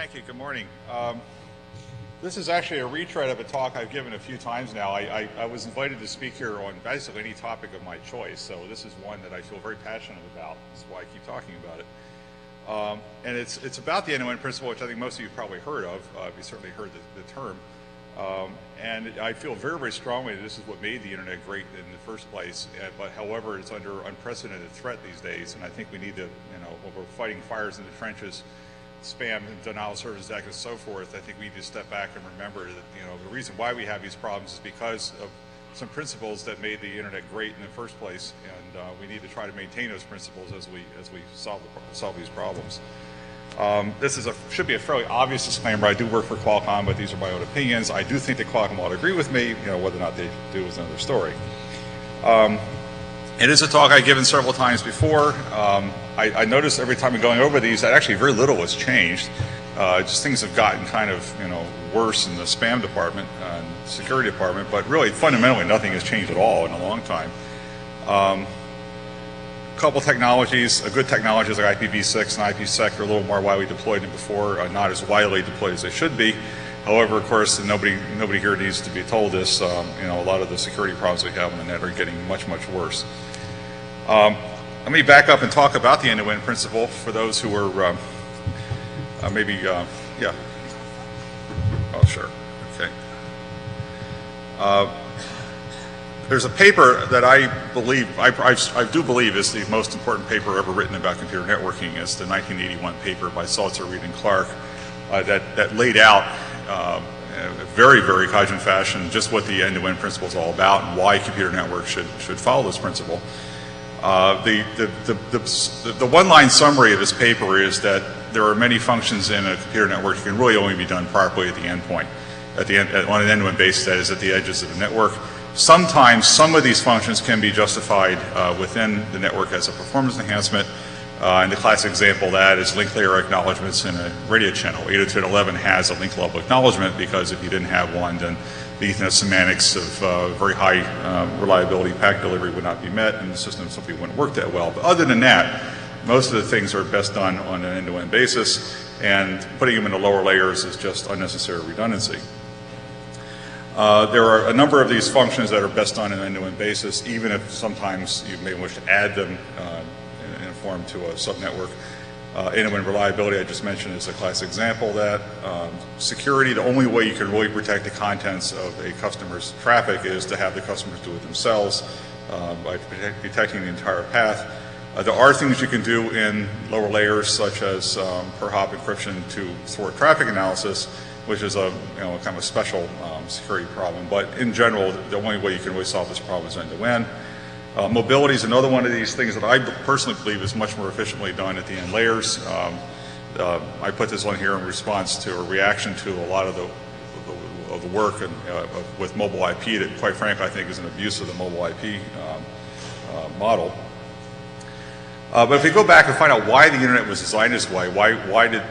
Thank you. Good morning. This is actually a retread of a talk I've given a few times now. I was invited to speak here on basically any topic of my choice, so this is one that I feel very passionate about. That's why I keep talking about it. And it's about the end-to-end principle, which I think most of you have probably heard of. You certainly heard the term. And I feel very, very strongly that this is what made the internet great in the first place. But however, it's under unprecedented threat these days, and I think we need to, when we're fighting fires in the trenches, spam and denial of service act and so forth, I think we need to step back and remember that the reason why we have these problems is because of some principles that made the internet great in the first place, and we need to try to maintain those principles as we solve these problems. This should be a fairly obvious disclaimer. I do work for Qualcomm, but these are my own opinions. I do think that Qualcomm ought to agree with me. Whether or not they do is another story. It is a talk I've given several times before. I noticed every time I'm going over these that actually very little has changed. Just things have gotten kind of worse in the spam department and security department, but really fundamentally nothing has changed at all in a long time. A couple technologies, good technologies like IPv6 and IPsec are a little more widely deployed than before, not as widely deployed as they should be. However, of course, nobody here needs to be told this. A lot of the security problems we have on the net are getting much, much worse. Let me back up and talk about the end-to-end principle for those who are yeah. Oh, sure. Okay. There's a paper that I do believe is the most important paper ever written about computer networking. It's the 1981 paper by Salzer, Reed, and Clark that laid out in a very, very cogent fashion just what the end-to-end principle is all about and why computer networks should follow this principle. The one-line summary of this paper is that there are many functions in a computer network that can really only be done properly at the endpoint, on an end-to-end basis, that is, at the edges of the network. Sometimes some of these functions can be justified within the network as a performance enhancement. And the classic example of that is link layer acknowledgments in a radio channel. 802.11 has a link level acknowledgement because if you didn't have one, then the Ethernet semantics of very high reliability packet delivery would not be met, and the system simply wouldn't work that well. But other than that, most of the things are best done on an end-to-end basis, and putting them into lower layers is just unnecessary redundancy. There are a number of these functions that are best done on an end-to-end basis, even if sometimes you may wish to add them in a form to a subnetwork. End-to-end reliability, I just mentioned, is a classic example of that. Security, the only way you can really protect the contents of a customer's traffic is to have the customers do it themselves by protecting the entire path. There are things you can do in lower layers, such as per-hop encryption to thwart traffic analysis, which is a kind of a special security problem. But in general, the only way you can really solve this problem is end-to-end. Mobility is another one of these things that I personally believe is much more efficiently done at the end layers. I put this on here in response to a reaction to a lot of the work with mobile IP that, quite frankly, I think is an abuse of the mobile IP model. But if we go back and find out why the internet was designed this way, why did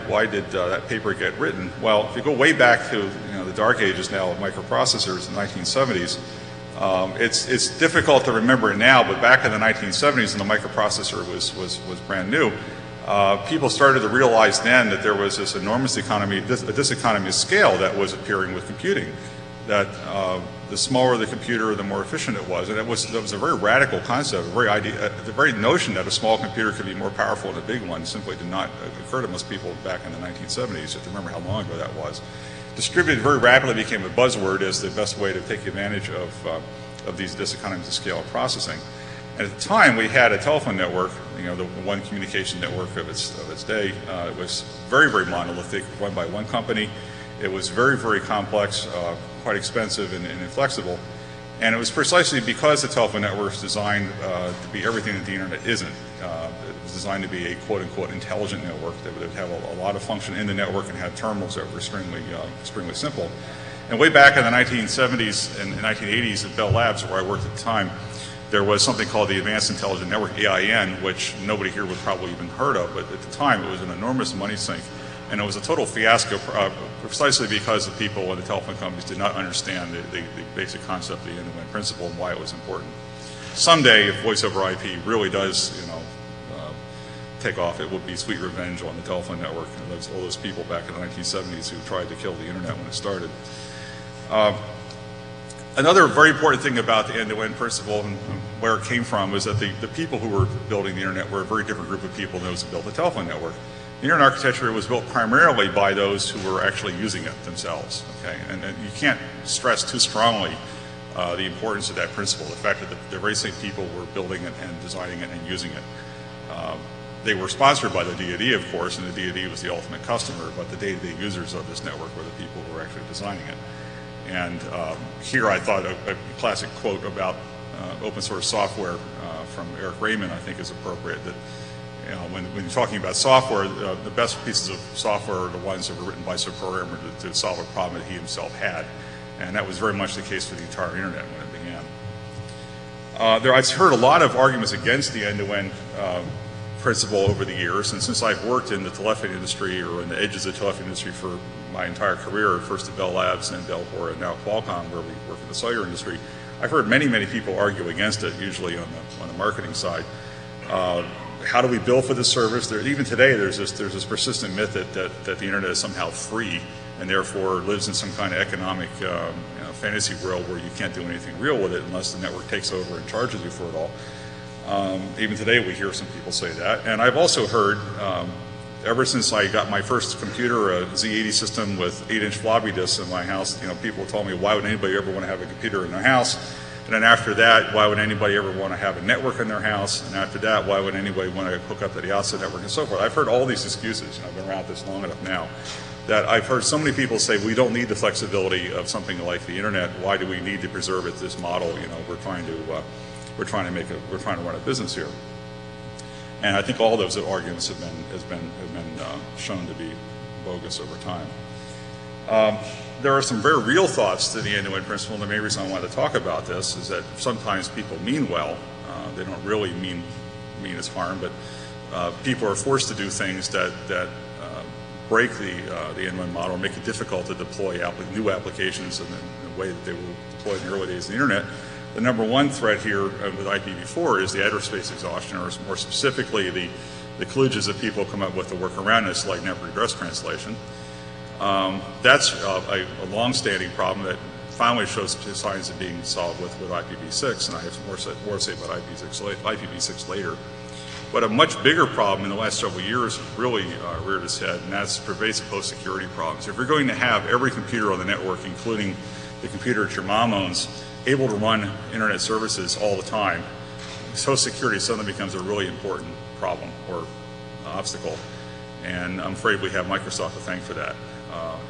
that paper get written? Well, if you go way back to the dark ages now of microprocessors in the 1970s, it's difficult to remember now, but back in the 1970s, when the microprocessor was brand new, people started to realize then that there was this enormous economy, this economy of scale that was appearing with computing. That the smaller the computer, the more efficient it was, and that was a very radical concept. The very notion that a small computer could be more powerful than a big one simply did not occur to most people back in the 1970s. You have to remember how long ago that was. Distributed very rapidly became a buzzword as the best way to take advantage of these diseconomies of scale processing. And at the time, we had a telephone network, the one communication network of its day. It was very, very monolithic, run by one company. It was very, very complex, quite expensive and inflexible. And it was precisely because the telephone network was designed to be everything that the internet isn't. It was designed to be a quote-unquote intelligent network that would have a lot of function in the network and have terminals that were extremely simple. And way back in the 1970s and 1980s at Bell Labs, where I worked at the time, there was something called the Advanced Intelligent Network, AIN, which nobody here would probably even heard of, but at the time it was an enormous money sink. And it was a total fiasco precisely because the people in the telephone companies did not understand the basic concept of the end-to-end principle and why it was important. Someday, if voice over IP really does, take off. It would be sweet revenge on the telephone network and all those people back in the 1970s who tried to kill the internet when it started. Another very important thing about the end-to-end principle and where it came from was that the people who were building the internet were a very different group of people than those who built the telephone network. The internet architecture was built primarily by those who were actually using it themselves. Okay, and you can't stress too strongly the importance of that principle. The fact that the very same people were building it and designing it and using it. They were sponsored by the DoD, of course, and the DoD was the ultimate customer, but the day-to-day users of this network were the people who were actually designing it. And here I thought a classic quote about open source software from Eric Raymond I think is appropriate, that when you're talking about software, the best pieces of software are the ones that were written by some programmer to solve a problem that he himself had. And that was very much the case for the entire internet when it began. I've heard a lot of arguments against the end-to-end principle over the years, and since I've worked in the telephony industry or in the edges of the telephony industry for my entire career, first at Bell Labs and Bellcore and now Qualcomm, where we work in the cellular industry, I've heard many people argue against it, usually on the marketing side. How do we bill for this service? Even today, there's this persistent myth that the internet is somehow free and therefore lives in some kind of economic fantasy world where you can't do anything real with it unless the network takes over and charges you for it all. Even today we hear some people say that. And I've also heard, ever since I got my first computer, a Z80 system with 8-inch floppy disks in my house, people told me, why would anybody ever want to have a computer in their house? And then after that, why would anybody ever want to have a network in their house? And after that, why would anybody want to hook up to the outside network and so forth? I've heard all these excuses, I've been around this long enough now, that I've heard so many people say, we don't need the flexibility of something like the internet. Why do we need to preserve it, this model? We're trying to run a business here. And I think all those arguments have been shown to be bogus over time. There are some very real thoughts to the end-to-end principle, and the main reason I wanted to talk about this is that sometimes people mean well. They don't really mean as harm, but people are forced to do things that break the end-to-end model and make it difficult to deploy new applications in the way that they were deployed in the early days of the internet. The number one threat here with IPv4 is the address space exhaustion, or more specifically the kludges that people come up with to work around this, like network address translation. That's a long-standing problem that finally shows signs of being solved with IPv6, and I have more to say about IPv6 later. But a much bigger problem in the last several years really reared its head, and that's pervasive host security problems. If you're going to have every computer on the network, including the computer that your mom owns, able to run internet services all the time, host security suddenly becomes a really important problem or obstacle. And I'm afraid we have Microsoft to thank for that.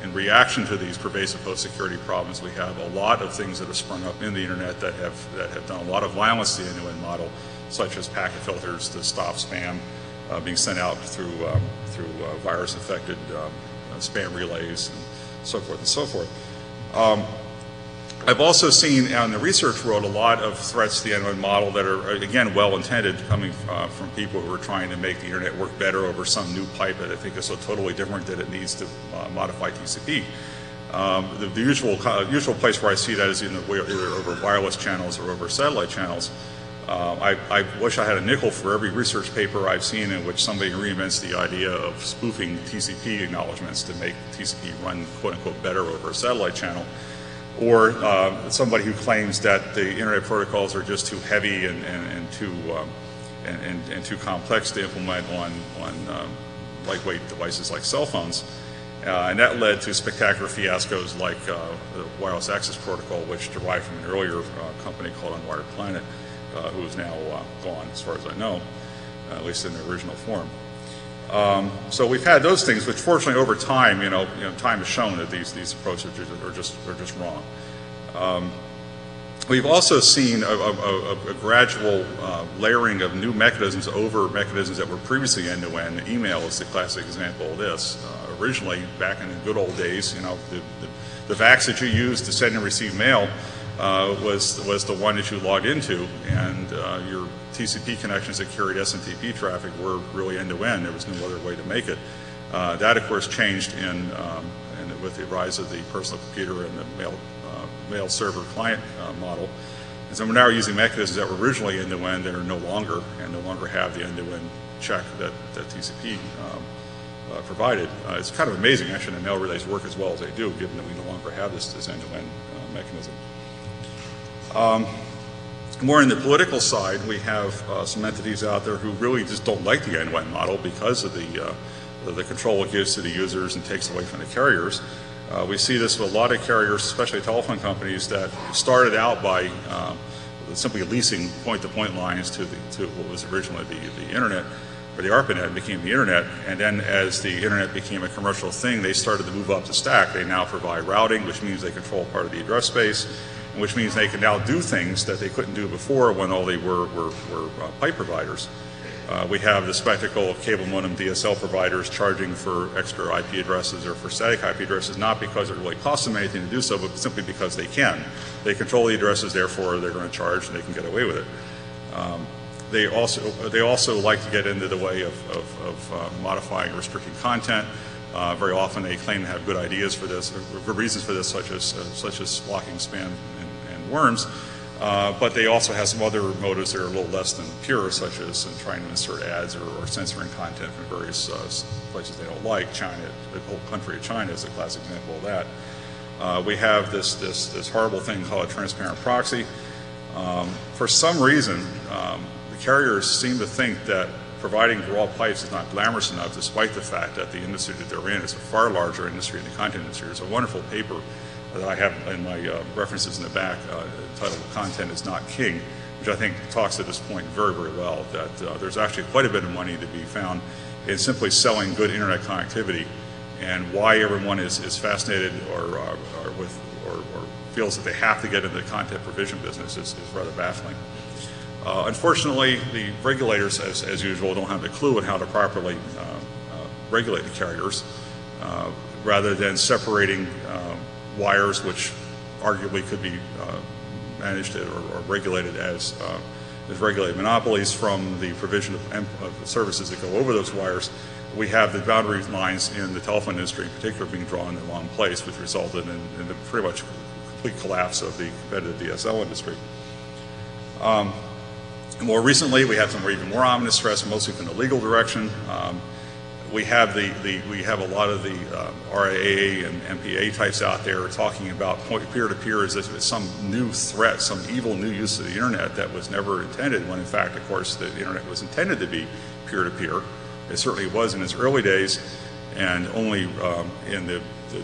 In reaction to these pervasive host security problems, we have a lot of things that have sprung up in the internet that have done a lot of violence to the end-to-end model, such as packet filters to stop spam being sent out through virus-infected spam relays and so forth and so forth. I've also seen in the research world a lot of threats to the end-to-end model that are, again, well-intended, coming from people who are trying to make the internet work better over some new pipe that I think is so totally different that it needs to modify TCP. The usual place where I see that is either over wireless channels or over satellite channels. I wish I had a nickel for every research paper I've seen in which somebody reinvents the idea of spoofing TCP acknowledgments to make TCP run quote-unquote better over a satellite channel. Or somebody who claims that the internet protocols are just too heavy and too complex to implement on lightweight devices like cell phones. And that led to spectacular fiascos like the wireless access protocol, which derived from an earlier company called Unwired Planet, who is now gone, as far as I know, at least in the original form. So we've had those things, which fortunately over time, time has shown that these approaches are just wrong. We've also seen a gradual layering of new mechanisms over mechanisms that were previously end-to-end. Email is the classic example of this. Originally, back in the good old days, the VAX that you used to send and receive mail was the one that you logged into, and your TCP connections that carried SMTP traffic were really end-to-end. There was no other way to make it. That, of course, changed with the rise of the personal computer and the mail server client model. And so we're now using mechanisms that were originally end-to-end and are no longer have the end-to-end check that TCP provided. It's kind of amazing, actually, that mail relays work as well as they do, given that we no longer have this end-to-end mechanism. More on the political side, we have some entities out there who really just don't like the end-to-end model because of the control it gives to the users and takes away from the carriers. We see this with a lot of carriers, especially telephone companies, that started out by simply leasing point-to-point lines to what was originally the internet, or the ARPANET became the internet, and then as the internet became a commercial thing, they started to move up the stack. They now provide routing, which means they control part of the address space, which means they can now do things that they couldn't do before when all they were pipe providers. We have the spectacle of cable modem DSL providers charging for extra IP addresses or for static IP addresses, not because it really costs them anything to do so, but simply because they can. They control the addresses, therefore they're going to charge and they can get away with it. They also like to get into the way of modifying or restricting content. Very often they claim to have good ideas for this, or good reasons for this, such as blocking spam and worms. But they also have some other motives that are a little less than pure, such as trying to insert ads or censoring content from various places they don't like. China, the whole country of China is a classic example of that. We have this horrible thing called a transparent proxy. For some reason, the carriers seem to think that providing raw pipes is not glamorous enough, despite the fact that the industry that they're in is a far larger industry than the content industry. There's a wonderful paper that I have in my references in the back entitled "Content is Not King," which I think talks to this point very, very well, that there's actually quite a bit of money to be found in simply selling good internet connectivity, and why everyone is fascinated or feels that they have to get into the content provision business is rather baffling. Unfortunately, the regulators, as usual, don't have a clue on how to properly regulate the carriers, rather than separating wires, which arguably could be managed or regulated as regulated monopolies, from the provision of services that go over those wires. We have the boundary lines in the telephone industry in particular being drawn in the wrong place, which resulted in the pretty much complete collapse of the competitive DSL industry. More recently, we have some even more ominous threats, mostly from the legal direction. We have a lot of the RIAA and MPA types out there talking about peer-to-peer as if it's some new threat, some evil new use of the internet that was never intended, when in fact, of course, the internet was intended to be peer-to-peer. It certainly was in its early days, and only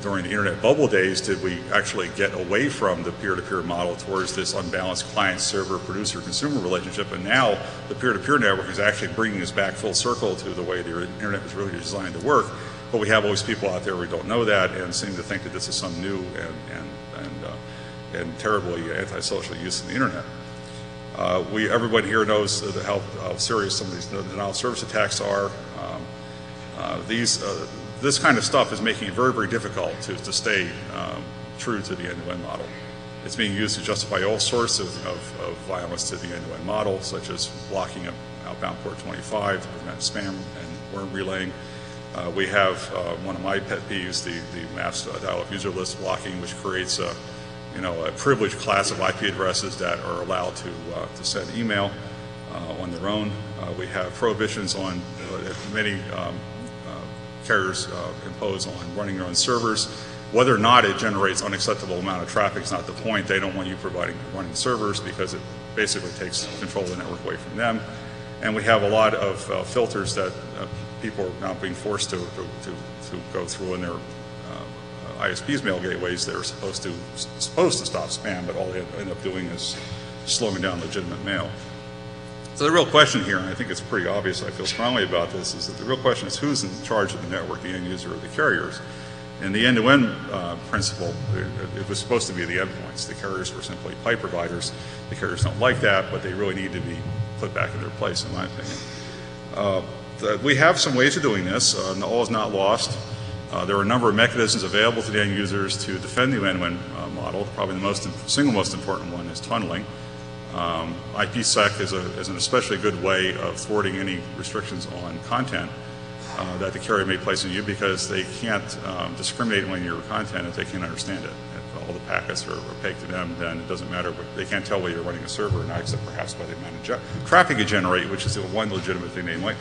during the internet bubble days did we actually get away from the peer-to-peer model towards this unbalanced client-server-producer-consumer relationship. And now the peer-to-peer network is actually bringing us back full circle to the way the internet was really designed to work. But we have all these people out there who don't know that and seem to think that this is some new and terribly antisocial use of the internet. Everyone here knows how serious some of these denial of service attacks are. This kind of stuff is making it very, very difficult to stay true to the end-to-end model. It's being used to justify all sorts of violence to the end-to-end model, such as blocking outbound port 25 to prevent spam and worm relaying. We have one of my pet peeves, the mass dial-up user list blocking, which creates a privileged class of IP addresses that are allowed to send email on their own. We have prohibitions on many carriers impose on running their own servers. Whether or not it generates unacceptable amount of traffic is not the point. They don't want you running servers because it basically takes control of the network away from them. And we have a lot of filters that people are now being forced to go through in their ISP's mail gateways that are supposed to stop spam, but all they end up doing is slowing down legitimate mail. So the real question here, and I think it's pretty obvious, I feel strongly about this, is that the real question is who's in charge of the network, the end user or the carriers? In the end-to-end principle, it was supposed to be the endpoints. The carriers were simply pipe providers. The carriers don't like that, but they really need to be put back in their place, in my opinion. We have some ways of doing this. All is not lost. There are a number of mechanisms available to the end users to defend the end-to-end model. Probably the single most important one is tunneling. IPsec is an especially good way of thwarting any restrictions on content that the carrier may place on you, because they can't discriminate on your content if they can't understand it. If all the packets are opaque to them, then it doesn't matter. They can't tell whether you're running a server or not, except perhaps by the amount of traffic you generate, which is the one legitimate thing they might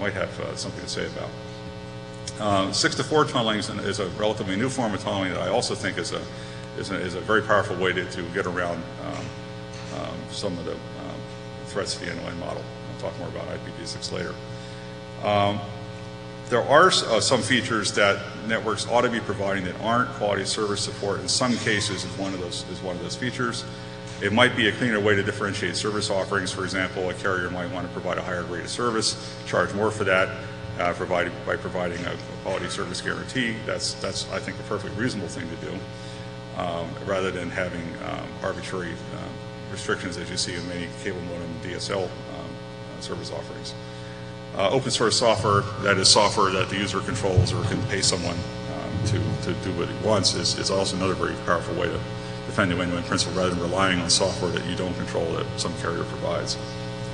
might have something to say about. 6-to-4 tunneling is a relatively new form of tunneling that I also think is a very powerful way to get around some of the threats to the end-to-end model. I'll talk more about IPv6 later. There are some features that networks ought to be providing that aren't. Quality of service support in some cases is one of those features. It might be a cleaner way to differentiate service offerings. For example, a carrier might want to provide a higher rate of service, charge more for that, by providing a quality service guarantee. That's I think a perfectly reasonable thing to do, rather than having arbitrary restrictions as you see in many cable modem and DSL service offerings. Open source software, that is software that the user controls or can pay someone to do what he wants, is also another very powerful way to defend the end-to-end principle rather than relying on software that you don't control that some carrier provides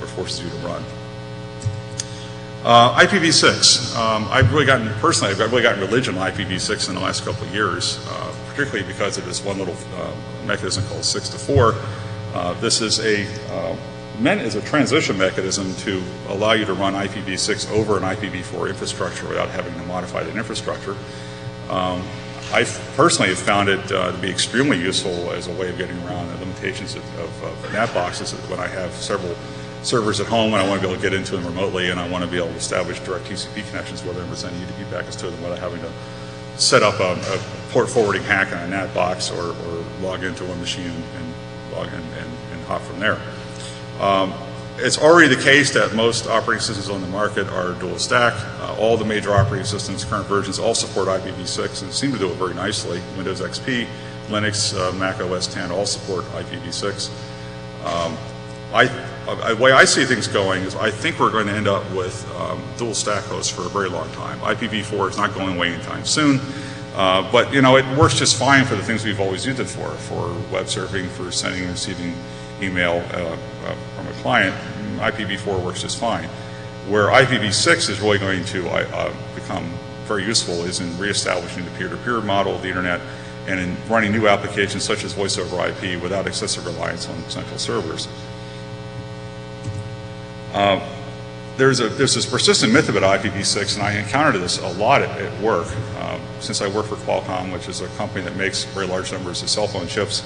or forces you to run. IPv6, I've really gotten religion on IPv6 in the last couple of years, particularly because of this one little mechanism called 6-to-4. This is meant as a transition mechanism to allow you to run IPv6 over an IPv4 infrastructure without having to modify that infrastructure. I personally have found it to be extremely useful as a way of getting around the limitations of NAT boxes when I have several servers at home and I want to be able to get into them remotely, and I want to be able to establish direct TCP connections where I'm sending UDP packets to them without having to set up a port forwarding hack on a NAT box or log into one machine and log in and hop from there. It's already the case that most operating systems on the market are dual stack. All the major operating systems, current versions, all support IPv6 and seem to do it very nicely. Windows XP, Linux, Mac OS X all support IPv6. The way I see things going is I think we're going to end up with dual stack hosts for a very long time. IPv4 is not going away anytime soon, but you know, it works just fine for the things we've always used it for web surfing, for sending and receiving email from a client. IPv4 works just fine. Where IPv6 is really going to become very useful is in reestablishing the peer-to-peer model of the internet and in running new applications such as voice over IP without excessive reliance on central servers. There's this persistent myth about IPv6, and I encountered this a lot at work. Since I work for Qualcomm, which is a company that makes very large numbers of cell phone chips,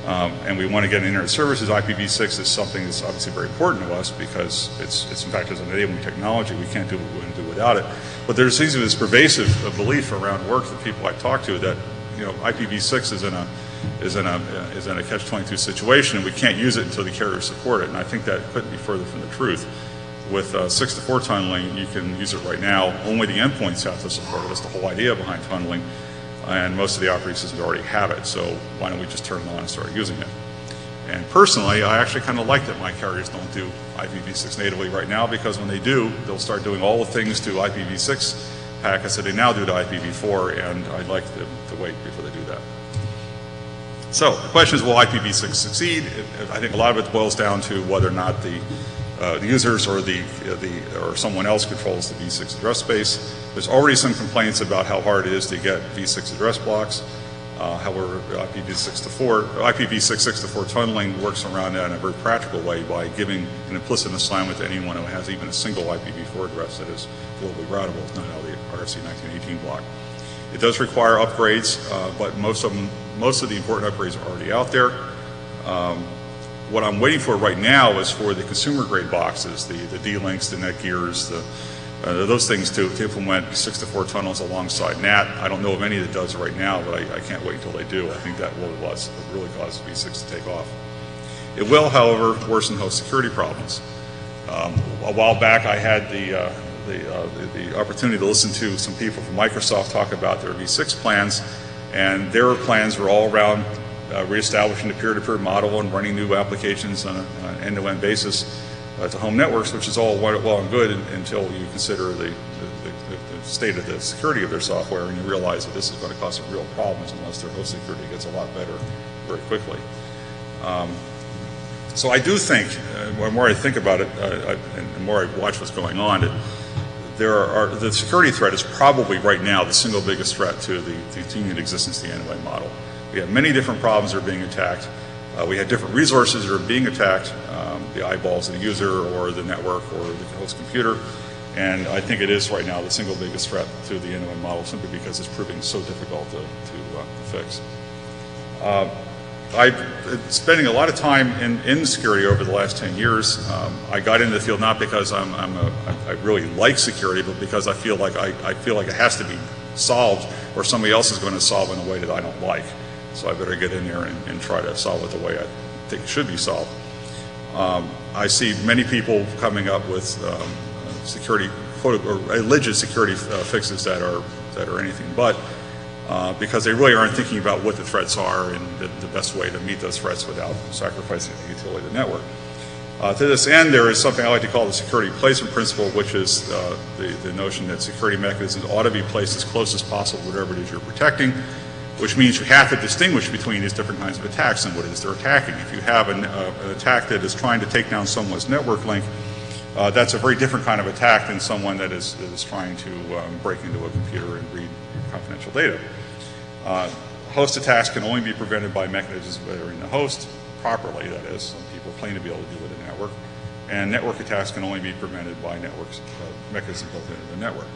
and we want to get internet services, IPv6 is something that's obviously very important to us because it's in fact an enabling technology. We can't do what we want to do without it. But there seems to be this pervasive belief around work that people I talk to that IPv6 is in a catch-22 situation and we can't use it until the carriers support it. And I think that couldn't be further from the truth. With 6-to-4 tunneling, you can use it right now. Only the endpoints have to support it. That's the whole idea behind tunneling. And most of the operating systems already have it, so why don't we just turn it on and start using it? And personally, I actually kind of like that my carriers don't do IPv6 natively right now, because when they do, they'll start doing all the things to IPv6 packets that they now do to IPv4, and I'd like them to wait before they do that. So the question is, will IPv6 succeed? I think a lot of it boils down to whether or not the users or or someone else controls the v6 address space. There's already some complaints about how hard it is to get v6 address blocks. However, IPv6 6-to-4 tunneling works around that in a very practical way by giving an implicit assignment to anyone who has even a single IPv4 address that is globally routable. It's not how the RFC 1918 block. It does require upgrades, but most of the important upgrades are already out there. What I'm waiting for right now is for the consumer-grade boxes, the D-Links, the Netgears, those things to implement 6-to-4 tunnels alongside NAT. I don't know of any that does it right now, but I can't wait until they do. I think that will really cause v6 to take off. It will, however, worsen host security problems. A while back, I had the opportunity to listen to some people from Microsoft talk about their v6 plans, and their plans were all around reestablishing the peer-to-peer model and running new applications on an end-to-end basis to home networks, which is all well and good until you consider the state of the security of their software, and you realize that this is going to cause some real problems unless their host security gets a lot better very quickly. So I do think, the more I think about it, and the more I watch what's going on, the security threat is probably right now the single biggest threat to the continued existence of the end-to-end model. We have many different problems that are being attacked. We have different resources that are being attacked, the eyeballs of the user or the network or the host computer. And I think it is right now the single biggest threat to the end-to-end model, simply because it's proving so difficult to fix. I've been spending a lot of time in security over the last 10 years. I got into the field not because I really like security, but because I feel like it has to be solved, or somebody else is going to solve it in a way that I don't like. So I better get in there and try to solve it the way I think it should be solved. I see many people coming up with security or alleged security fixes that are anything but, because they really aren't thinking about what the threats are and the best way to meet those threats without sacrificing the utility of the network. To this end, there is something I like to call the security placement principle, which is the notion that security mechanisms ought to be placed as close as possible to whatever it is you're protecting, which means you have to distinguish between these different kinds of attacks and what it is they're attacking. If you have an attack that is trying to take down someone's network link, that's a very different kind of attack than someone that is trying to break into a computer and read confidential data. Host attacks can only be prevented by mechanisms that are in the host, properly, that is. Some people claim to be able to do it in the network. And network attacks can only be prevented by mechanisms built into the network.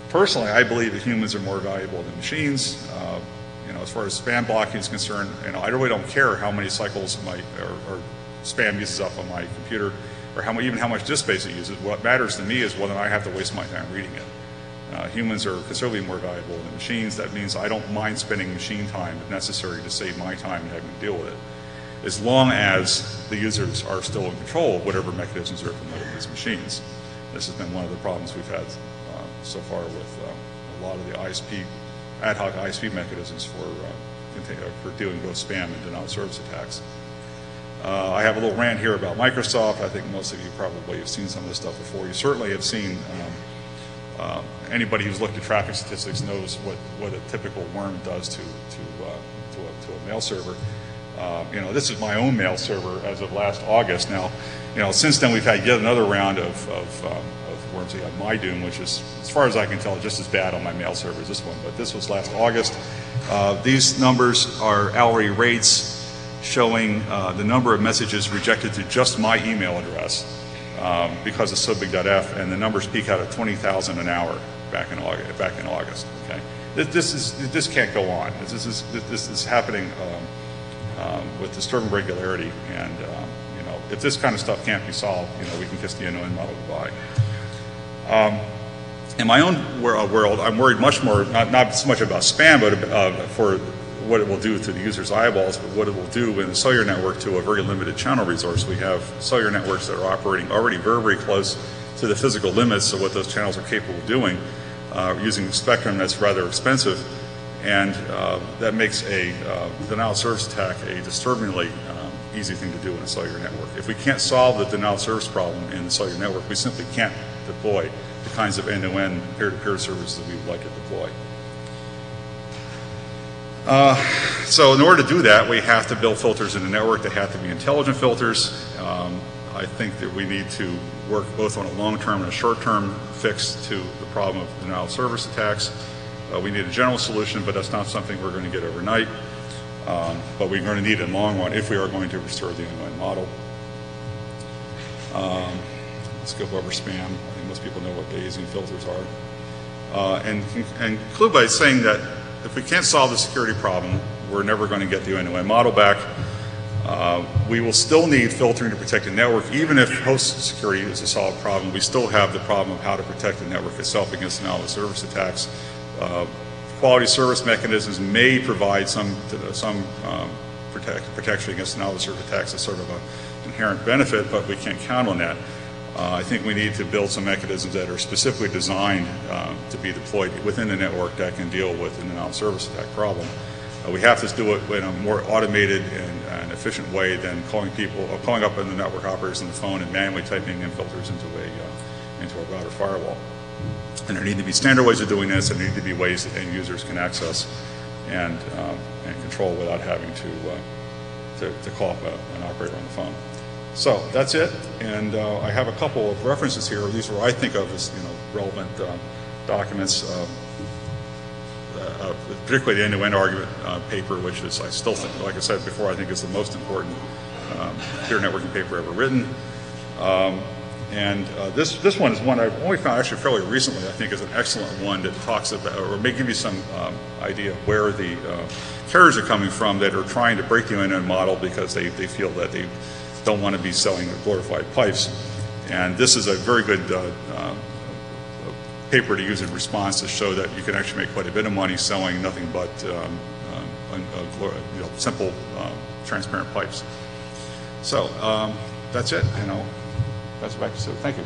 Personally, I believe that humans are more valuable than machines. As far as spam blocking is concerned, I really don't care how many cycles or spam uses up on my computer, or even how much disk space it uses. What matters to me is whether I have to waste my time reading it. Humans are considerably more valuable than machines. That means I don't mind spending machine time if necessary to save my time and having to deal with it, as long as the users are still in control of whatever mechanisms are implemented in these machines. This has been one of the problems we've had so far with a lot of the ad hoc ISP mechanisms for dealing with spam and denial of service attacks. I have a little rant here about Microsoft. I think most of you probably have seen some of this stuff before. You certainly have seen, anybody who's looked at traffic statistics knows what a typical worm does to a mail server. This is my own mail server as of last August. Now, since then we've had yet another round of worms. We got MyDoom, which is, as far as I can tell, just as bad on my mail server as this one, but this was last August. These numbers are hourly rates showing the number of messages rejected to just my email address because of SoBig.F, and the numbers peak out at 20,000 an hour back in August. Okay, this can't go on. This is happening with disturbing regularity, and if this kind of stuff can't be solved, we can kiss the end-to-end model goodbye. In my own world, I'm worried much more, not so much about spam, but for what it will do to the user's eyeballs, but what it will do in the cellular network to a very limited channel resource. We have cellular networks that are operating already very, very close to the physical limits of what those channels are capable of doing, using spectrum that's rather expensive, and that makes a denial of service attack a disturbingly easy thing to do in a cellular network. If we can't solve the denial of service problem in the cellular network, we simply can't deploy the kinds of end-to-end peer-to-peer services that we would like to deploy. So in order to do that, we have to build filters in the network that have to be intelligent filters. I think that we need to work both on a long-term and a short-term fix to the problem of denial of service attacks. We need a general solution, but that's not something we're going to get overnight. But we're going to need it in the long run if we are going to restore the end-to-end model. Let's go over spam. I think most people know what Bayesian filters are. And conclude by saying that if we can't solve the security problem, we're never going to get the end-to-end model back. We will still need filtering to protect the network. Even if host security is a solved problem, we still have the problem of how to protect the network itself against denial of service attacks. Quality service mechanisms may provide some protection against denial of service attacks as sort of an inherent benefit, but we can't count on that. I think we need to build some mechanisms that are specifically designed to be deployed within the network that can deal with the denial of service attack problem. We have to do it in a more automated and efficient way than calling up in the network operators on the phone and manually typing in filters into a router firewall. And there need to be standard ways of doing this, and there need to be ways that end users can access and control without having to call up an operator on the phone. So that's it, and I have a couple of references here. These are what I think of as relevant documents, particularly the end-to-end argument paper, which is, I still think, like I said before, I think is the most important peer networking paper ever written. And this one is one I've only found actually fairly recently. I think is an excellent one that talks about, or may give you some idea of where the carriers are coming from that are trying to break the O&M model because they feel that they don't want to be selling glorified pipes. And this is a very good paper to use in response to show that you can actually make quite a bit of money selling nothing but simple, transparent pipes. So that's it, and I'll pass it back to Sue. Thank you.